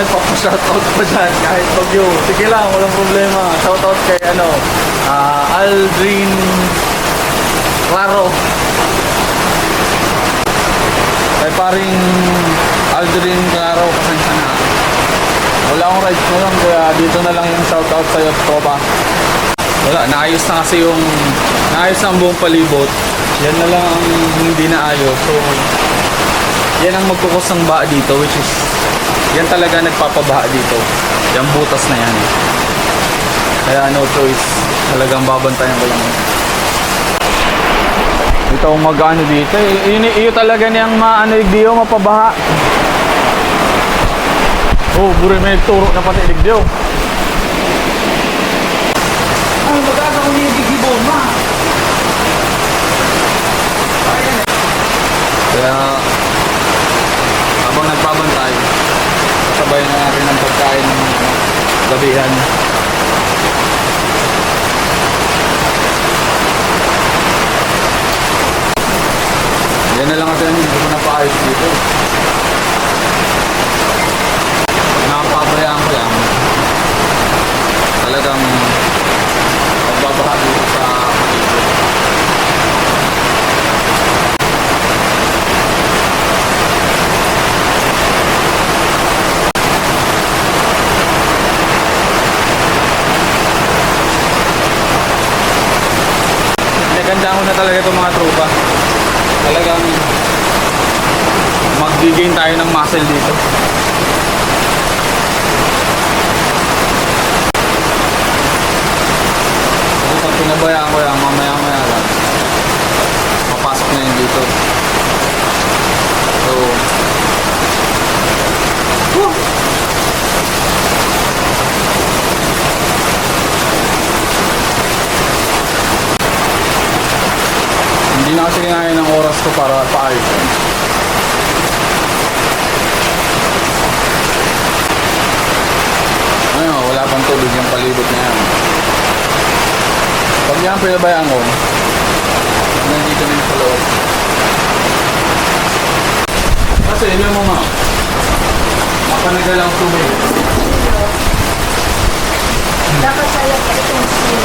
nagpapa-shoutout pa dyan kahit bagyo. Sige lang, walang problema. Shoutout kay Aldrin Claro. Kay paring Aldrin Claro, pasensya na. Wala akong rides ngayon, kaya dito na lang yung shoutout sa'yo, tropa. Wala, naayos na kasi naayos na ang buong palibot. Yan na lang ang hindi naayos. So, yan ang magkukos ng baha dito, which is, yan talaga nagpapabaha dito. Yung butas na yan. Kaya no choice. Talagang babantayan ko lang. Ito ang mag-ano dito. Iyo talaga niyang maano-igdiyo, mapabaha. Oh, buri may nagturo na pati igdiyo. Ay, magkakaroon niya yung digibon, ma. Kaya, habang nagpabantay, kasabay na natin ang pagkain ng gabihan. Yan na lang natin, hindi ko na paayos dito. Pag nakapabayaan ko yan, talagang magbabaha dito sa palibot. Naganda ko na talaga itong mga tropa. Talagang mag-gain tayo ng muscle dito. Kasi pag pinabayaan ko yan, mamaya-maya lang papasok na yun dito. So hindi na kasi kinain ng oras ko para paayos. Ayun, wala pang tubig yung palibot na yan. Pag yan pinabayaan ko, nandito na yung sa loob. Kasi ilan mo nga, mapanagalang tubig. Dapat sa'yo pa itong sin.